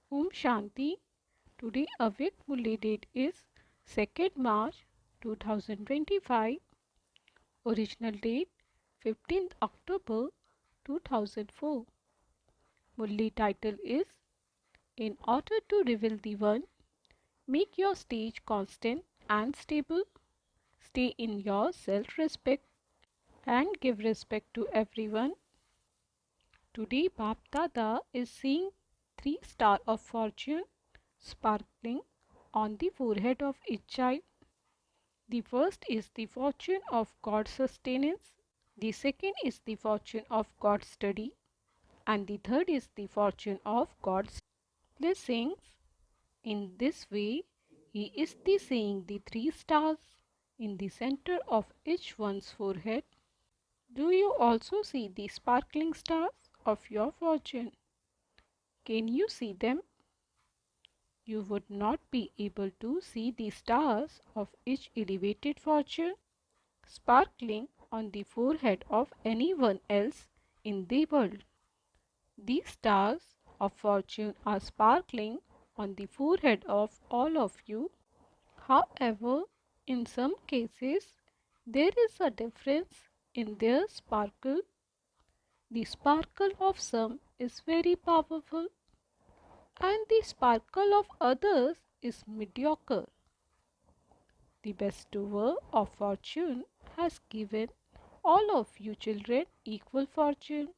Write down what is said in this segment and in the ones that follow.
Om Shanti. Today awake Murli date is 2nd March 2025. Original date 15th October 2004. Murli title is In order to reveal the One, make your stage constant and stable. Stay in your self-respect and give respect to everyone. Today Bap Dada is seeing 3 stars of fortune sparkling on the forehead of each child. The first is the fortune of God's sustenance, the second is the fortune of God's study, and the third is the fortune of God's blessings. In this way, he is seeing the 3 stars in the center of each one's forehead. Do you also see the sparkling stars of your fortune? Can you see them? You would not be able to see the stars of each elevated fortune sparkling on the forehead of anyone else in the world. These stars of fortune are sparkling on the forehead of all of you. However, in some cases, there is a difference in their sparkle. The sparkle of some is very powerful and the sparkle of others is mediocre. The bestower of fortune has given all of you children equal fortune.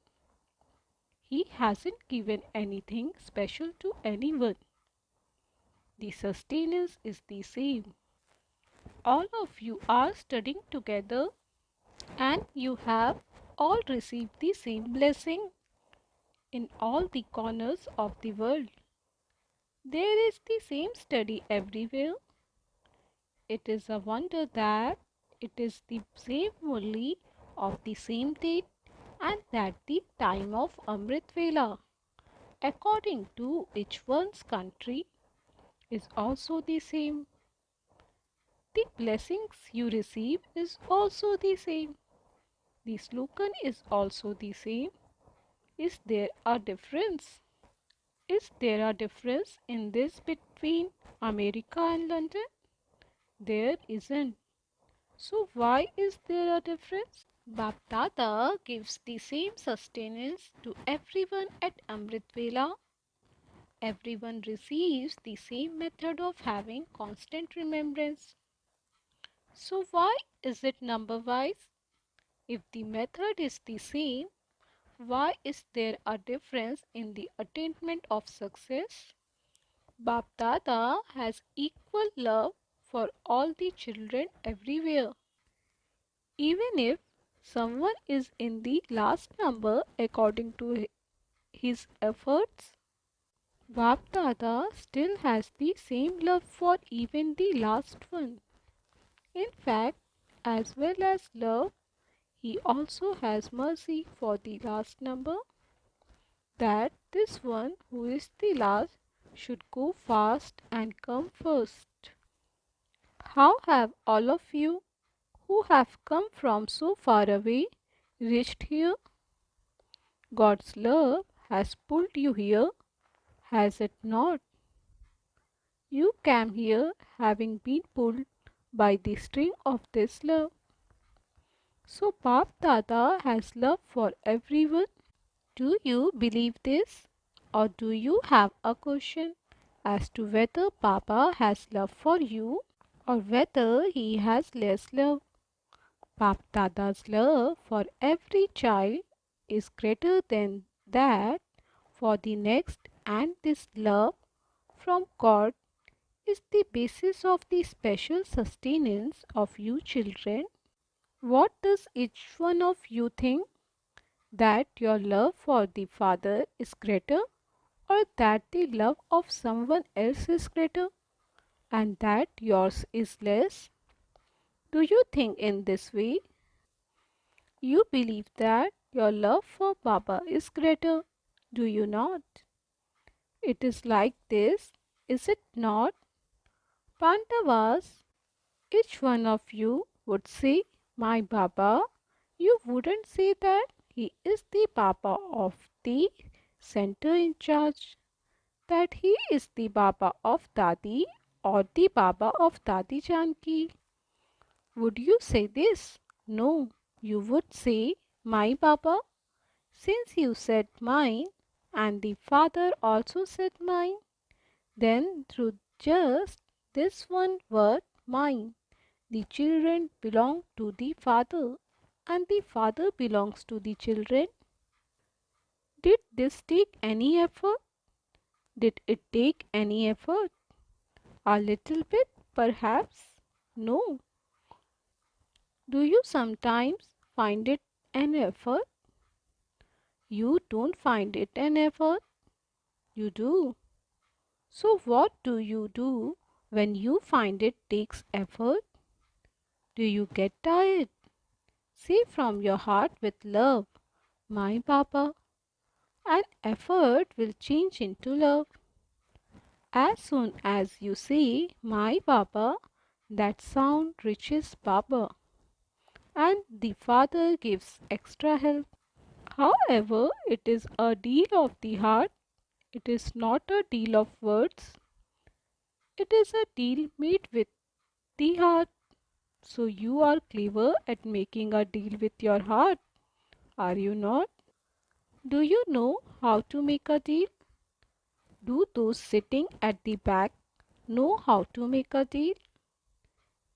He hasn't given anything special to anyone. The sustenance is the same. All of you are studying together and you have all received the same blessing in all the corners of the world. There is the same study everywhere. It is a wonder that it is the same Murli of the same date and that the time of Amrit Vela, according to each one's country, is also the same. The blessings you receive is also the same. The slogan is also the same. Is there a difference? Is there a difference in this between America and London? There isn't. So why is there a difference? Bap Dada gives the same sustenance to everyone at Amrit Vela. Everyone receives the same method of having constant remembrance. So why is it number wise? If the method is the same, why is there a difference in the attainment of success? Bap Dada has equal love for all the children everywhere. Even if someone is in the last number according to his efforts, Bap Dada still has the same love for even the last one. In fact, as well as love, he also has mercy for the last number, that this one who is the last should go fast and come first. How have all of you who have come from so far away reached here? God's love has pulled you here, has it not? You came here having been pulled by the string of this love. So Bap Dada has love for everyone. Do you believe this? Or do you have a question as to whether Papa has love for you or whether he has less love? Bap Dada's love for every child is greater than that for the next, and this love from God is the basis of the special sustenance of you children. What does each one of you think? That your love for the Father is greater, or that the love of someone else is greater and that yours is less? Do you think in this way? You believe that your love for Baba is greater, do you not? It is like this, is it not? Pandavas, each one of you would say, my Baba. You wouldn't say that he is the Baba of the center in charge. that he is the Baba of Dadi or the Baba of Dadi Janki? Would you say this? No, you would say my Baba. Since you said mine and the father also said mine, then through just this one word mine, the children belong to the father and the father belongs to the children. Did this take any effort? Did it take any effort? A little bit, perhaps? No. Do you sometimes find it an effort? You don't find it an effort. You do. So, what do you do when you find it takes effort? Do you get tired? Say from your heart with love, my Papa, and effort will change into love. As soon as you say, my Papa, that sound reaches Baba, and the Father gives extra help. However, it is a deal of the heart, it is not a deal of words, it is a deal made with the heart. So you are clever at making a deal with your heart, are you not? Do you know how to make a deal? Do those sitting at the back know how to make a deal?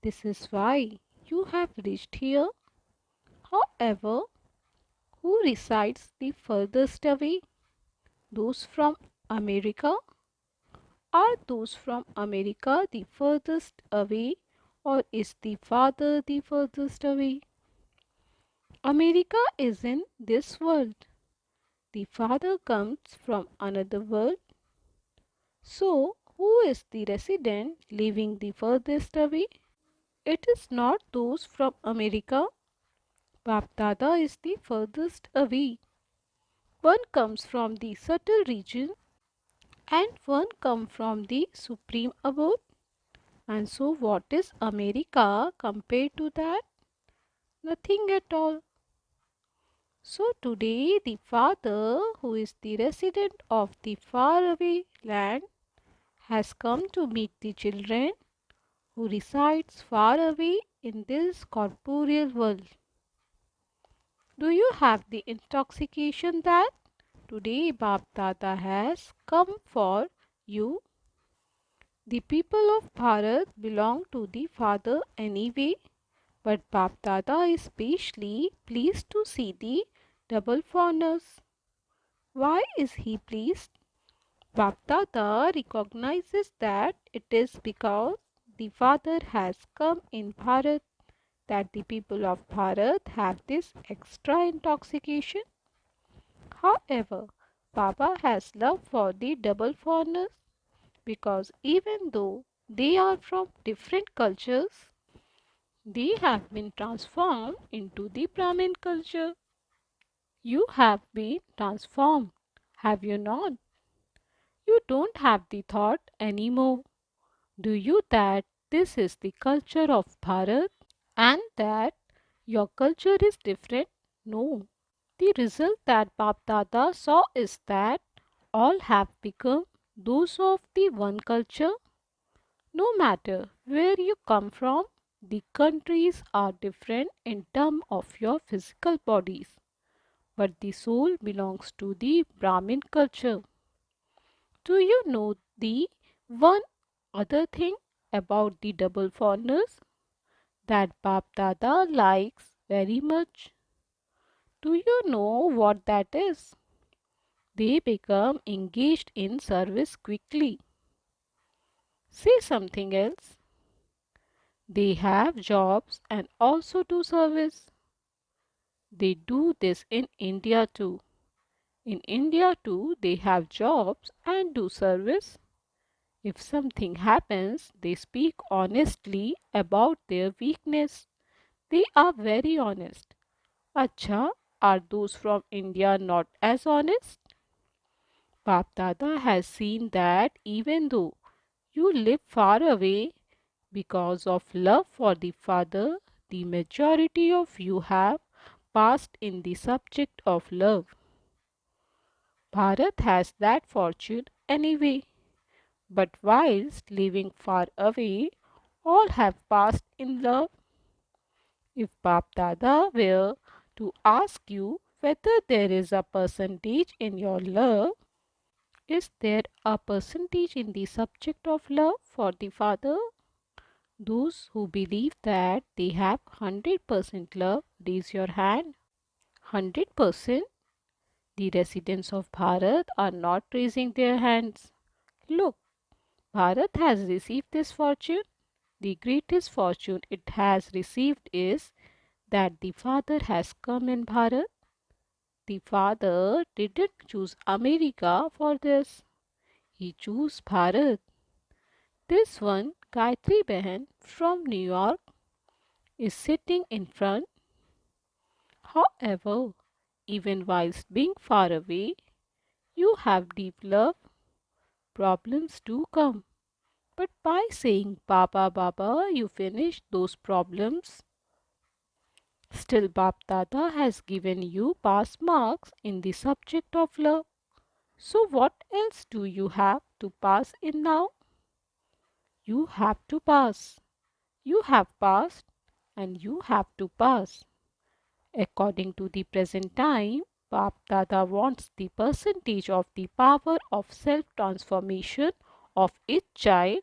This is why you have reached here. However, who resides the furthest away? Those from America? Are those from America the furthest away, or is the father the furthest away? America is in this world. The father comes from another world. So, who is the resident living the furthest away? It is not those from America. Bapdada is the furthest away. One comes from the subtle region and one comes from the supreme abode. And so, what is America compared to that? Nothing at all. So, today the father, who is the resident of the faraway land, has come to meet the children who resides far away in this corporeal world. Do you have the intoxication that today Bap Dada has come for you? The people of Bharat belong to the Father anyway, but Bap Dada is especially pleased to see the double foreigners. Why is he pleased? Bap Dada recognizes that it is because the Father has come in Bharat that the people of Bharat have this extra intoxication. However, Baba has love for the double foreigners because even though they are from different cultures, they have been transformed into the Brahmin culture. You have been transformed, have you not? You don't have the thought anymore, do you, that this is the culture of Bharat and that your culture is different? No. The result that Bap Dada saw is that all have become those of the one culture. No matter where you come from, the countries are different in terms of your physical bodies, but the soul belongs to the Brahmin culture. Do you know the one other thing about the double foreigners that Bap Dada likes very much? Do you know what that is? They become engaged in service quickly. Say something else. They have jobs and also do service. They do this in India too. In India too, they have jobs and do service. If something happens, they speak honestly about their weakness. They are very honest. Acha, are those from India not as honest? Bap Dada has seen that even though you live far away, because of love for the Father, the majority of you have passed in the subject of love. Bharat has that fortune anyway. But whilst living far away, all have passed in love. If Bap Dada were to ask you whether there is a percentage in your love, is there a percentage in the subject of love for the father? Those who believe that they have 100% love, raise your hand. 100%? The residents of Bharat are not raising their hands. Look, Bharat has received this fortune. The greatest fortune it has received is that the Father has come in Bharat. The Father didn't choose America for this. He chose Bharat. This one, Gayatri Behan from New York, is sitting in front. However, even whilst being far away, you have deep love. Problems do come. But by saying Baba Baba, you finish those problems. Still, Bap Dada has given you pass marks in the subject of love. So, what else do you have to pass in now? You have to pass. You have passed and you have to pass. According to the present time, Bap Dada wants the percentage of the power of self transformation of each child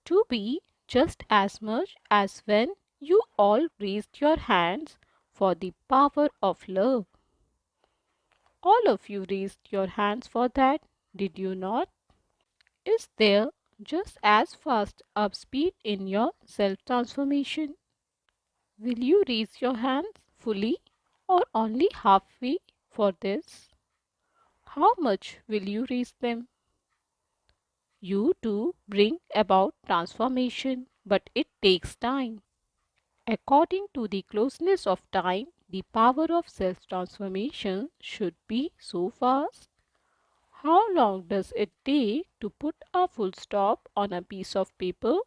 to be just as much as when you all raised your hands for the power of love. All of you raised your hands for that, did you not? Is there just as fast a speed in your self transformation? Will you raise your hands fully or only halfway for this? How much will you raise them? You too bring about transformation, but it takes time. According to the closeness of time, the power of self transformation should be so fast. How long does it take to put a full stop on a piece of paper?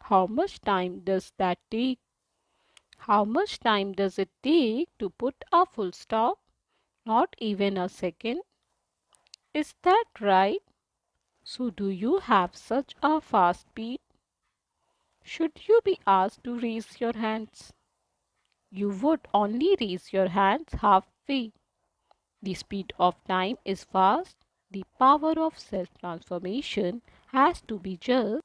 How much time does that take? How much time does it take to put a full stop? Not even a second. Is that right? So, do you have such a fast speed? Should you be asked to raise your hands? You would only raise your hands halfway. The speed of time is fast. The power of self transformation has to be just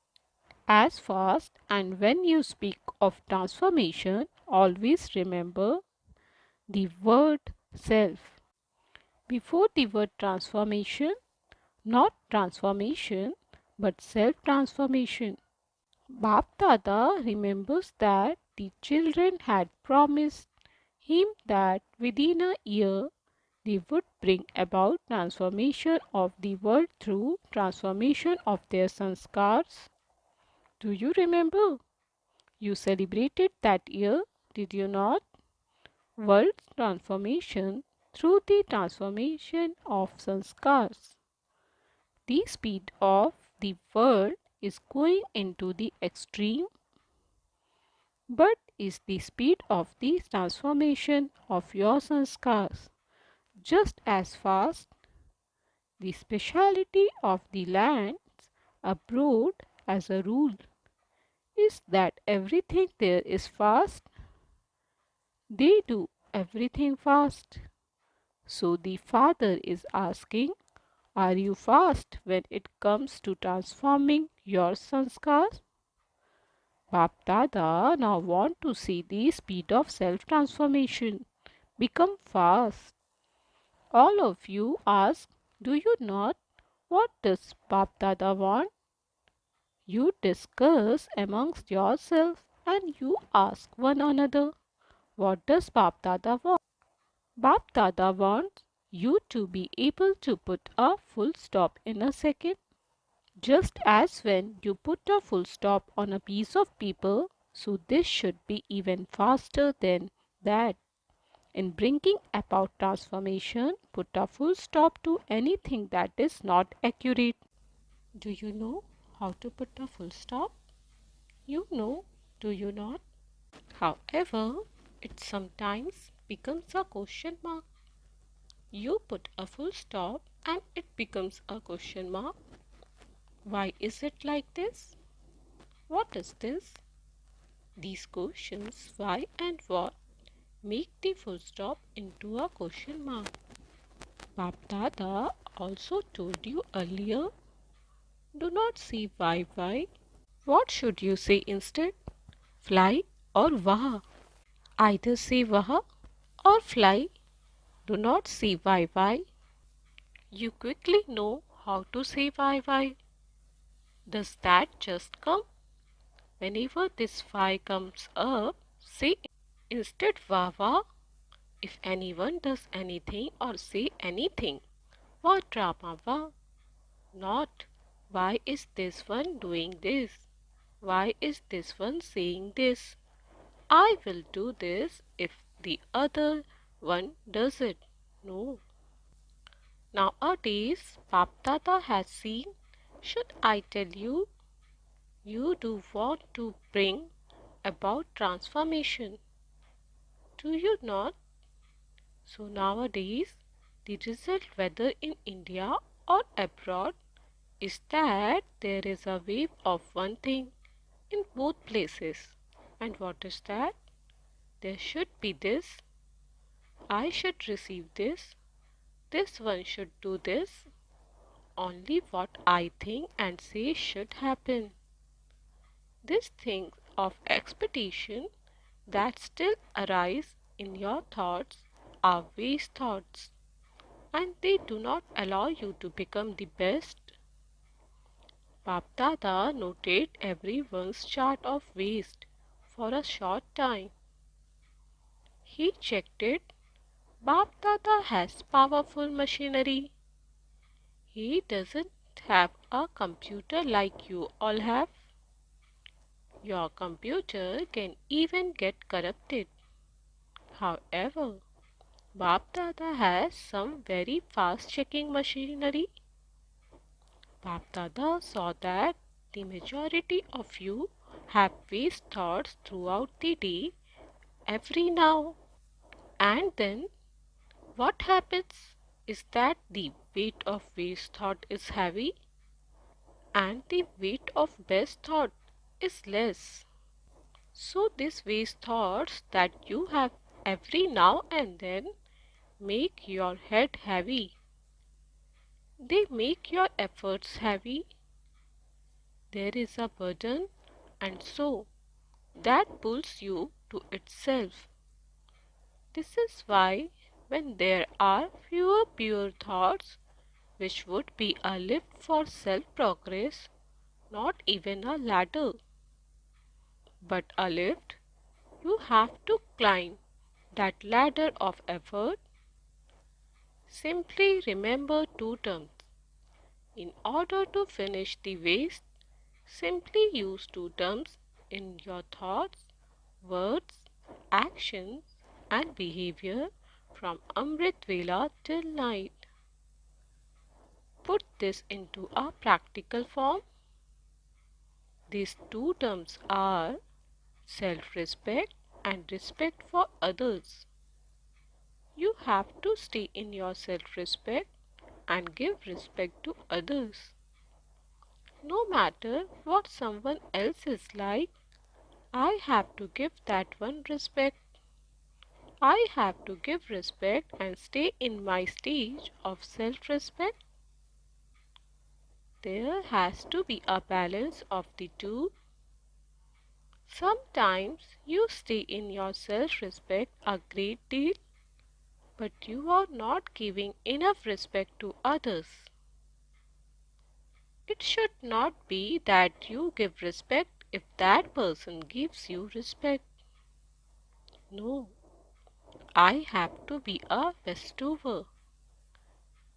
as fast. And when you speak of transformation, always remember the word self. Before the word transformation, not transformation, but self transformation. Bap Dada remembers that the children had promised him that within a year they would bring about transformation of the world through transformation of their sanskars. Do you remember? You celebrated that year, did you not? World transformation through the transformation of sanskars. The speed of the world is going into the extreme, but is the speed of the transformation of your sanskars just as fast? The speciality of the lands abroad as a rule is that everything there is fast. They do everything fast. So the father is asking, are you fast when it comes to transforming your sanskars? Bap Dada now want to see the speed of self transformation become fast. All of you ask, do you not? What does Bap Dada want? You discuss amongst yourself and you ask one another, what does Bap Dada want? Bap Dada wants you to be able to put a full stop in a second. Just as when you put a full stop on a piece of paper, so this should be even faster than that. In bringing about transformation, put a full stop to anything that is not accurate. Do you know how to put a full stop? You know, do you not? However, it sometimes becomes a question mark. You put a full stop and it becomes a question mark. Why is it like this? What is this? These questions, why and what, make the full stop into a question mark. Bap Dada also told you earlier, do not say why. What should you say instead? Fly or wah? Either say wah or fly. Do not say why. You quickly know how to say why. Does that just come? Whenever this why comes up, say instead wah. If anyone does anything or say anything, what drama wah? Not why is this one doing this? Why is this one saying this? I will do this if the other one does it. No. Nowadays, Bapdada has seen, should I tell you, you do want to bring about transformation. Do you not? So nowadays, the result whether in India or abroad is that there is a wave of one thing in both places. And what is that? There should be this, I should receive this one should do this, only what I think and say should happen. These things of expectation that still arise in your thoughts are waste thoughts, and they do not allow you to become the best. Bapdada noted everyone's chart of waste for a short time. He checked it. Bapdada has powerful machinery. He doesn't have a computer like you all have. Your computer can even get corrupted. However, Bapdada has some very fast checking machinery. Bapdada saw that the majority of you have waste thoughts throughout the day, every now and then. What happens is that the weight of waste thought is heavy and the weight of best thought is less. So these waste thoughts that you have every now and then make your head heavy. They make your efforts heavy. There is a burden, and so that pulls you to itself. This is why when there are fewer pure thoughts, which would be a lift for self-progress, not even a ladder, but a lift, you have to climb that ladder of effort. Simply remember two terms. In order to finish the waste, simply use two terms in your thoughts, words, actions, and behavior from Amrit Vela till night. Put this into a practical form. These two terms are self-respect and respect for others. You have to stay in your self-respect and give respect to others. No matter what someone else is like, I have to give that one respect. I have to give respect and stay in my stage of self-respect. There has to be a balance of the two. Sometimes you stay in your self-respect a great deal, but you are not giving enough respect to others. It should not be that you give respect if that person gives you respect. No, I have to be a bestower.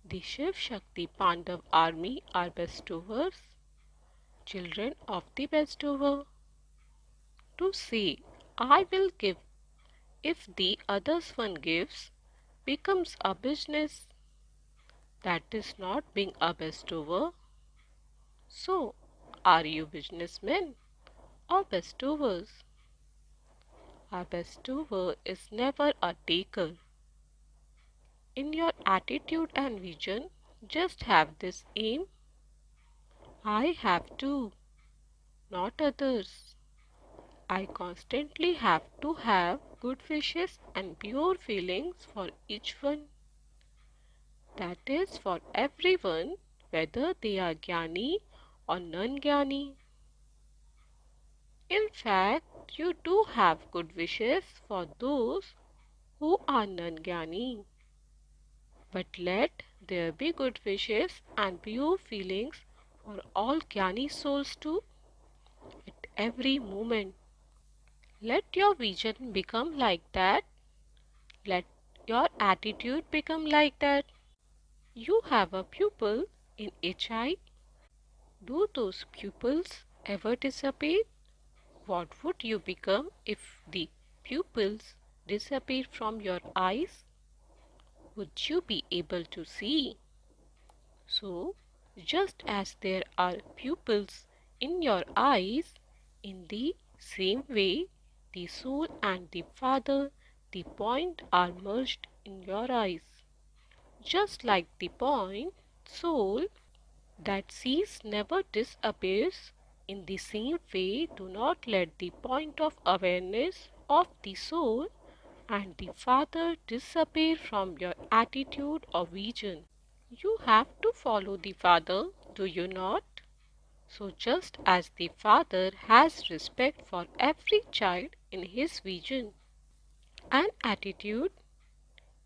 The Shiv Shakti Pandav army are bestowers, children of the bestower. To say, I will give if the others one gives becomes a business. That is not being a bestower. So, are you businessmen or bestowers? A bestower is never a taker. In your attitude and vision, just have this aim. I have to, not others. I constantly have to have good wishes and pure feelings for each one. That is for everyone, whether they are Jnani or non-Jnani. In fact, you do have good wishes for those who are non-Jnani. But let there be good wishes and pure feelings for all Jnani souls too, at every moment. Let your vision become like that. Let your attitude become like that. You have a pupil in HI. Do those pupils ever disappear? What would you become if the pupils disappeared from your eyes? Would you be able to see? So, just as there are pupils in your eyes, in the same way, the soul and the Father, the point, are merged in your eyes. Just like the point, soul that sees never disappears, in the same way, do not let the point of awareness of the soul and the Father disappear from your attitude or vision. You have to follow the Father, do you not? So just as the Father has respect for every child in his vision and attitude,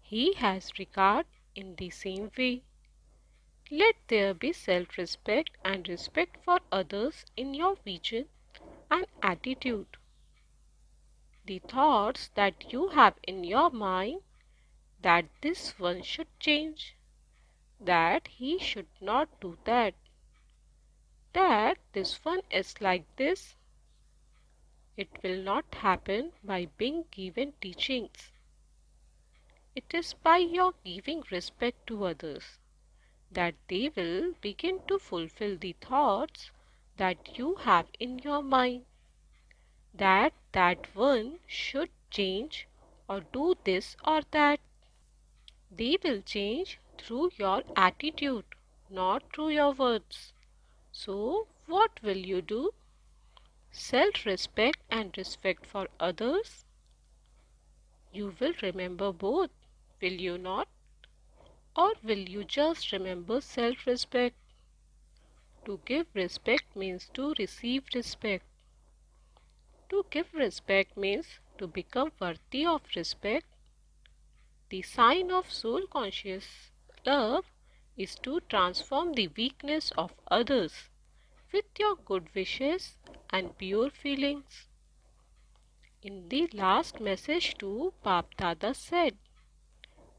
he has regard in the same way. Let there be self-respect and respect for others in your vision and attitude. The thoughts that you have in your mind, that this one should change, that he should not do that, that this one is like this, it will not happen by being given teachings. It is by your giving respect to others that they will begin to fulfill the thoughts that you have in your mind, that that one should change or do this or that. They will change through your attitude, not through your words. So, what will you do? Self-respect and respect for others? You will remember both, will you not? Or will you just remember self-respect? To give respect means to receive respect. To give respect means to become worthy of respect. The sign of soul conscious love is to transform the weakness of others with your good wishes and pure feelings. In the last message too, Bap Dada said,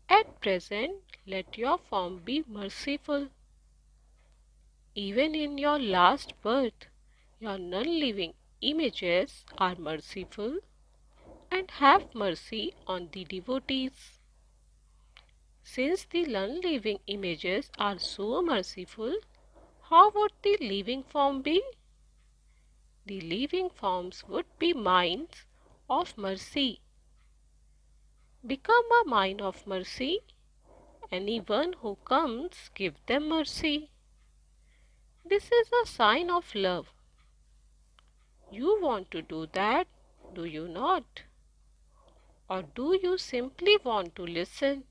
at present, let your form be merciful. Even in your last birth, your non-living images are merciful and have mercy on the devotees. Since the non-living images are so merciful, how would the living form be? The living forms would be minds of mercy. Become a mind of mercy. Anyone who comes, give them mercy. This is a sign of love. You want to do that, do you not? Or do you simply want to listen?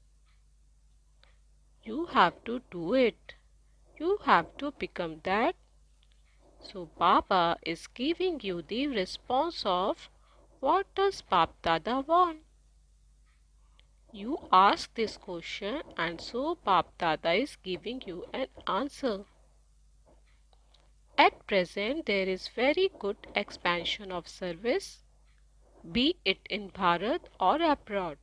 You have to do it. You have to become that. So Baba is giving you the response of what does Bap Dada want? You ask this question and so Bap Dada is giving you an answer. At present there is very good expansion of service, be it in Bharat or abroad.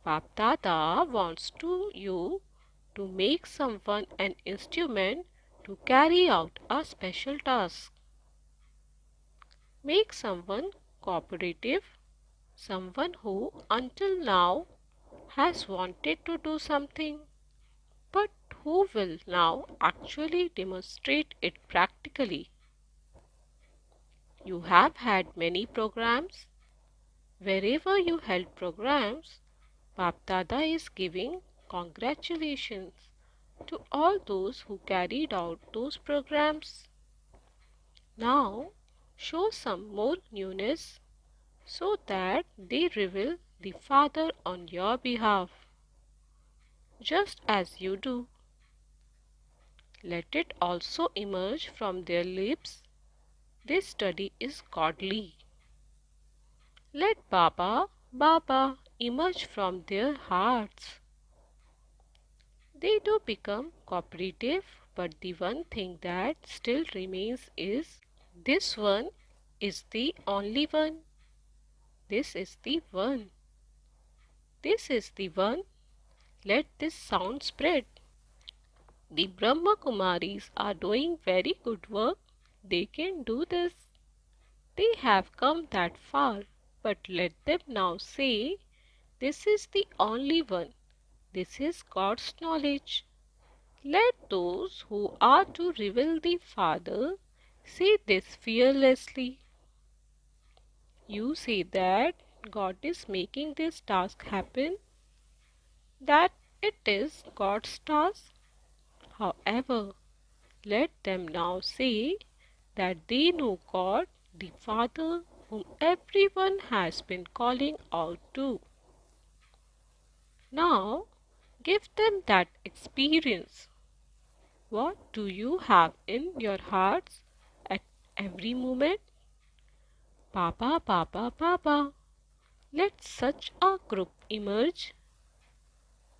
Bap Dada wants you to make someone an instrument to carry out a special task. Make someone cooperative, someone who until now has wanted to do something, but who will now actually demonstrate it practically. You have had many programs. Wherever you held programs, Bap Dada is giving congratulations to all those who carried out those programs. Now show some more newness so that they reveal the Father on your behalf, just as you do. Let it also emerge from their lips. This study is godly. Let Baba, Baba emerge from their hearts. They do become cooperative, but the one thing that still remains is this one is the only one. This is the one. This is the one. Let this sound spread. The Brahmakumaris are doing very good work. They can do this. They have come that far, but let them now say, this is the only one. This is God's knowledge. Let those who are to reveal the Father say this fearlessly. You say that God is making this task happen, that it is God's task. However, let them now say that they know God, the Father, whom everyone has been calling out to. Now, give them that experience. What do you have in your hearts at every moment? Baba, Baba, Baba. Let such a group emerge.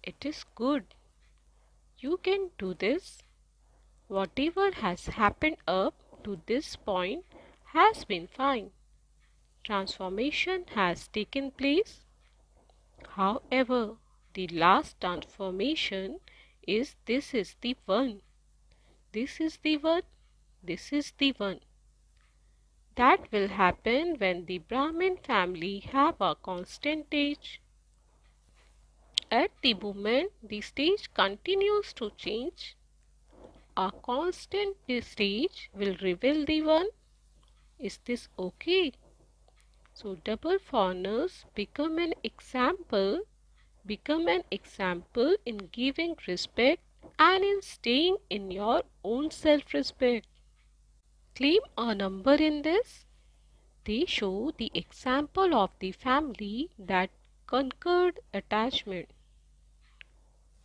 It is good. You can do this. Whatever has happened up to this point has been fine. Transformation has taken place. However, the last transformation is this is the one. This is the one. This is the one. That will happen when the Brahmin family have a constant stage. At the moment the stage continues to change, a constant stage will reveal the one. Is this okay? So double foreigners become an example in giving respect and in staying in your own self-respect. Claim a number in this. They show the example of the family that conquered attachment,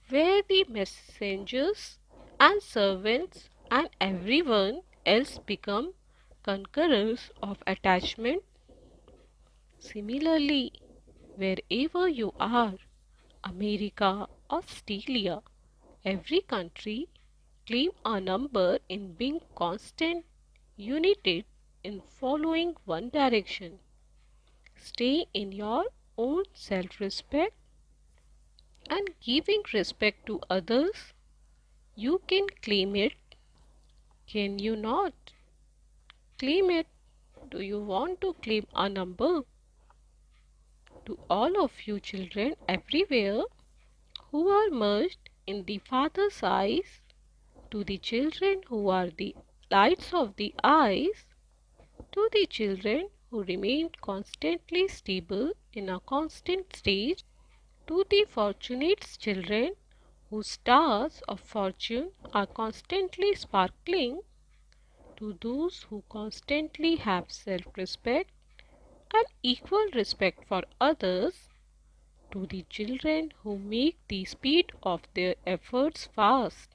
where the messengers and servants and everyone else become conquerors of attachment. Similarly, wherever you are, America, Australia, every country, claim a number in being constant, united in following one direction. Stay in your own self-respect and giving respect to others. You can claim it. Can you not? Claim it. Do you want to claim a number? To all of you children everywhere who are merged in the Father's eyes, to the children who are the lights of the eyes, to the children who remain constantly stable in a constant stage, to the fortunate children whose stars of fortune are constantly sparkling, to those who constantly have self-respect and equal respect for others, to the children who make the speed of their efforts fast.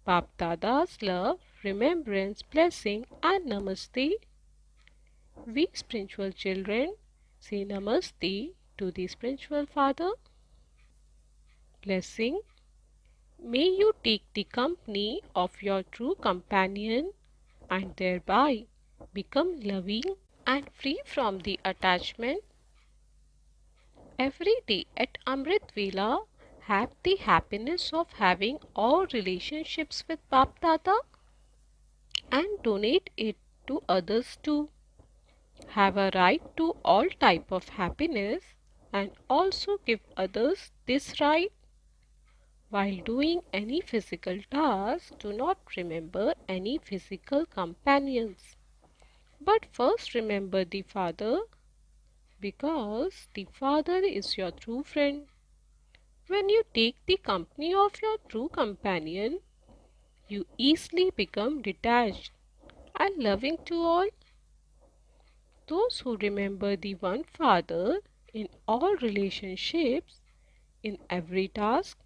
Bap Dada's love, remembrance, blessing and namaste. We spiritual children say namaste to the spiritual father. Blessing. May you take the company of your true companion and thereby become loving and free from the attachment. Every day at Amrit Vela, have the happiness of having all relationships with Bap Dada and donate it to others too. Have a right to all type of happiness and also give others this right. While doing any physical task, do not remember any physical companions, but first remember the Father, because the Father is your true friend. When you take the company of your true companion, you easily become detached and loving to all. Those who remember the one Father in all relationships, in every task,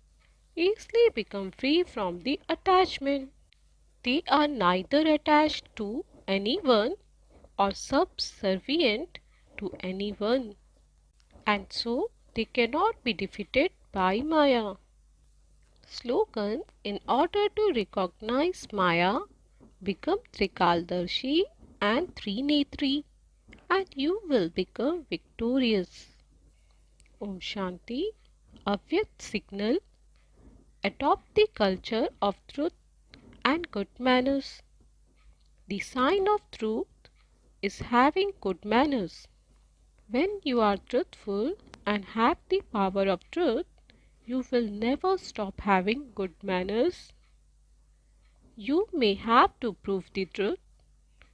easily become free from the attachment. They are neither attached to anyone or subservient to anyone, and so they cannot be defeated by Maya. Slogans in order to recognize Maya become Trikaldarshi and Trinetri, and you will become victorious. Om Shanti, Avyakt signal, adopt the culture of truth and good manners. The sign of truth is having good manners. When you are truthful and have the power of truth, you will never stop having good manners. You may have to prove the truth,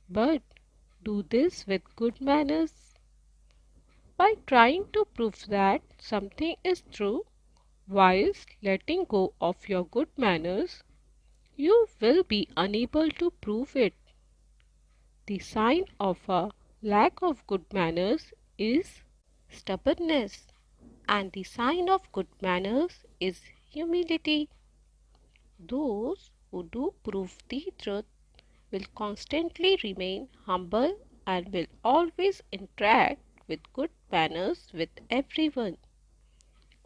but do this with good manners. By trying to prove that something is true whilst letting go of your good manners, you will be unable to prove it. The sign of a lack of good manners is stubbornness, and the sign of good manners is humility. Those who do prove the truth will constantly remain humble and will always interact with good manners with everyone.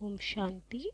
Om Shanti.